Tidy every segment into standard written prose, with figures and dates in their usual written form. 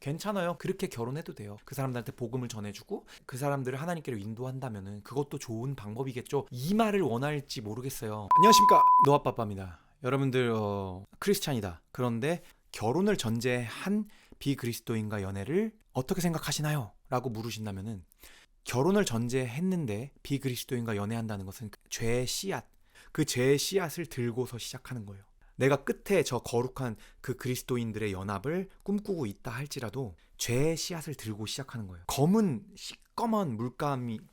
괜찮아요. 그렇게 결혼해도 돼요. 그 사람들한테 복음을 전해주고 그 사람들을 하나님께로 인도한다면은 그것도 좋은 방법이겠죠. 이 말을 원할지 모르겠어요. 안녕하십니까, 노아빠빠입니다. 여러분들 크리스찬이다, 그런데 결혼을 전제한 비그리스도인과 연애를 어떻게 생각하시나요? 라고 물으신다면은, 결혼을 전제했는데 비그리스도인과 연애한다는 것은 죄의 씨앗, 그 죄의 씨앗을 들고서 시작하는 거예요. 내가 끝에 저 거룩한 그 그리스도인들의 연합을 꿈꾸고 있다 할지라도 죄의 씨앗을 들고 시작하는 거예요. 시꺼먼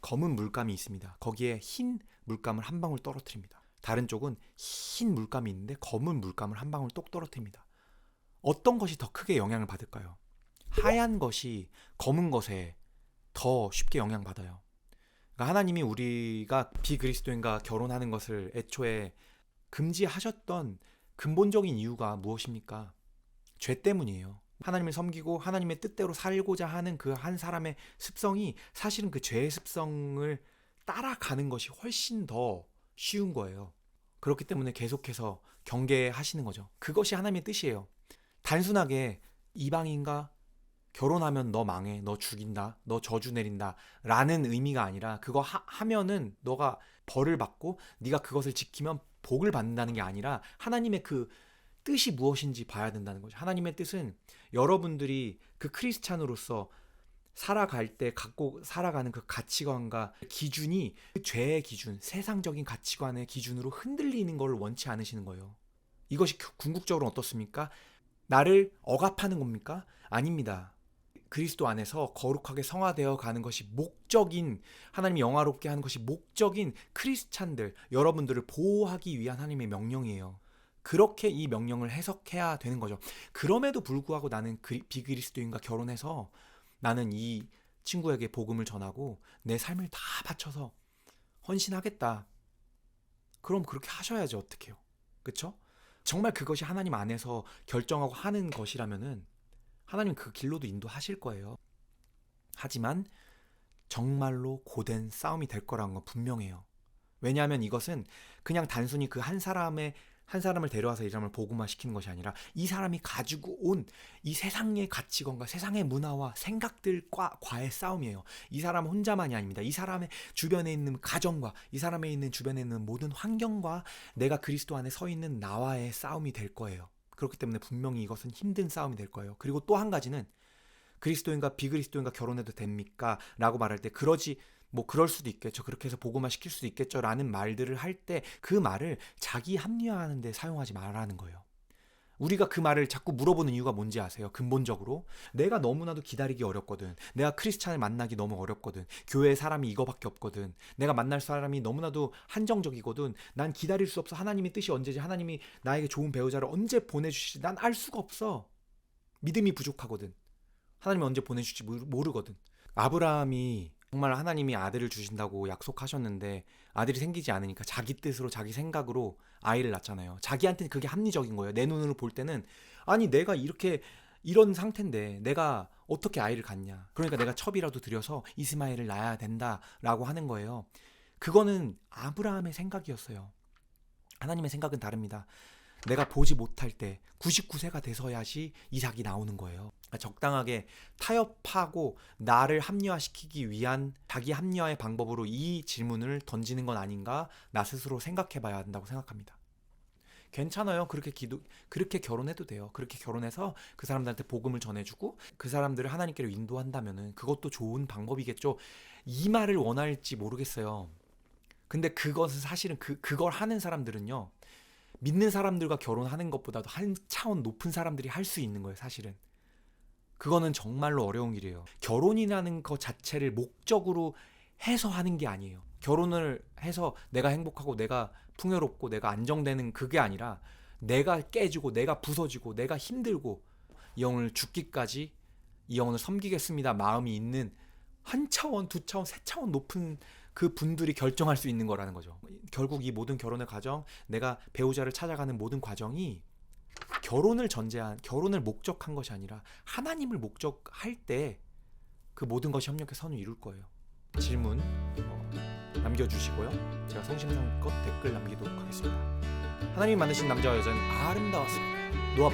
검은 물감이 있습니다. 거기에 흰 물감을 한 방울 떨어뜨립니다. 다른 쪽은 흰 물감이 있는데 검은 물감을 한 방울 똑 떨어뜨립니다. 어떤 것이 더 크게 영향을 받을까요? 하얀 것이 검은 것에 더 쉽게 영향받아요. 그러니까 하나님이 우리가 비그리스도인과 결혼하는 것을 애초에 금지하셨던 근본적인 이유가 무엇입니까? 죄 때문이에요. 하나님을 섬기고 하나님의 뜻대로 살고자 하는 그 한 사람의 습성이 사실은 그 죄의 습성을 따라가는 것이 훨씬 더 쉬운 거예요. 그렇기 때문에 계속해서 경계하시는 거죠. 그것이 하나님의 뜻이에요. 단순하게 이방인과 결혼하면 너 망해, 너 죽인다, 너 저주 내린다 라는 의미가 아니라, 그거 하면은 너가 벌을 받고 네가 그것을 지키면 복을 받는다는 게 아니라 하나님의 그 뜻이 무엇인지 봐야 된다는 거죠. 하나님의 뜻은 여러분들이 그 크리스찬으로서 살아갈 때 갖고 살아가는 그 가치관과 기준이 그 죄의 기준, 세상적인 가치관의 기준으로 흔들리는 걸 원치 않으시는 거예요. 이것이 궁극적으로 어떻습니까? 나를 억압하는 겁니까? 아닙니다. 그리스도 안에서 거룩하게 성화되어 가는 것이 목적인, 하나님이 영화롭게 하는 것이 목적인 크리스찬들, 여러분들을 보호하기 위한 하나님의 명령이에요. 그렇게 이 명령을 해석해야 되는 거죠. 그럼에도 불구하고 나는 비그리스도인과 결혼해서 나는 이 친구에게 복음을 전하고 내 삶을 다 바쳐서 헌신하겠다. 그럼 그렇게 하셔야죠. 어떡해요? 그렇죠? 정말 그것이 하나님 안에서 결정하고 하는 것이라면은 하나님 그 길로도 인도하실 거예요. 하지만 정말로 고된 싸움이 될 거라는 건 분명해요. 왜냐하면 이것은 그냥 단순히 그 한 사람을 데려와서 이 사람을 복음화시키는 것이 아니라 이 사람이 가지고 온 이 세상의 가치관과 세상의 문화와 생각들과의 싸움이에요. 이 사람 혼자만이 아닙니다. 이 사람의 주변에 있는 가정과 이 사람의 있는 주변에 있는 모든 환경과 내가 그리스도 안에 서 있는 나와의 싸움이 될 거예요. 그렇기 때문에 분명히 이것은 힘든 싸움이 될 거예요. 그리고 또 한 가지는, 그리스도인과 비그리스도인과 결혼해도 됩니까? 라고 말할 때 그럴 수도 있겠죠. 그렇게 해서 복음화 시킬 수도 있겠죠. 라는 말들을 할 때 그 말을 자기 합리화하는 데 사용하지 말라는 거예요. 우리가 그 말을 자꾸 물어보는 이유가 뭔지 아세요? 근본적으로 내가 너무나도 기다리기 어렵거든. 내가 크리스찬을 만나기 너무 어렵거든. 교회에 사람이 이거밖에 없거든. 내가 만날 사람이 너무나도 한정적이거든. 난 기다릴 수 없어. 하나님의 뜻이 언제지? 하나님이 나에게 좋은 배우자를 언제 보내주실지 난 알 수가 없어. 믿음이 부족하거든. 하나님이 언제 보내줄지 모르거든. 아브라함이 정말 하나님이 아들을 주신다고 약속하셨는데 아들이 생기지 않으니까 자기 뜻으로 자기 생각으로 아이를 낳잖아요. 자기한테는 그게 합리적인 거예요. 내 눈으로 볼 때는 아니 내가 이런 상태인데 내가 어떻게 아이를 갖냐. 그러니까 내가 첩이라도 들여서 이스마엘을 낳아야 된다라고 하는 거예요. 그거는 아브라함의 생각이었어요. 하나님의 생각은 다릅니다. 내가 보지 못할 때 99세가 돼서야지 이삭이 나오는 거예요. 적당하게 타협하고 나를 합리화시키기 위한 자기 합리화의 방법으로 이 질문을 던지는 건 아닌가 나 스스로 생각해 봐야 한다고 생각합니다. 괜찮아요. 그렇게 결혼해도 돼요. 그렇게 결혼해서 그 사람들한테 복음을 전해주고 그 사람들을 하나님께로 인도한다면은 그것도 좋은 방법이겠죠. 이 말을 원할지 모르겠어요. 근데 그것은 사실은 그걸 하는 사람들은요, 믿는 사람들과 결혼하는 것보다도 한 차원 높은 사람들이 할 수 있는 거예요. 사실은 그거는 정말로 어려운 일이에요. 결혼이라는 것 자체를 목적으로 해서 하는 게 아니에요. 결혼을 해서 내가 행복하고 내가 풍요롭고 내가 안정되는 그게 아니라 내가 깨지고 내가 부서지고 내가 힘들고 이 영혼을 죽기까지 이 영혼을 섬기겠습니다 마음이 있는 한 차원, 두 차원, 세 차원 높은 그 분들이 결정할 수 있는 거라는 거죠. 결국 이 모든 결혼의 과정, 내가 배우자를 찾아가는 모든 과정이 결혼을 목적한 것이 아니라 하나님을 목적할 때 그 모든 것이 협력해 선을 이룰 거예요. 질문 남겨주시고요. 제가 성심성의껏 댓글 남기도록 하겠습니다. 하나님이 만드신 남자와 여자는 아름다웠습니다. 노아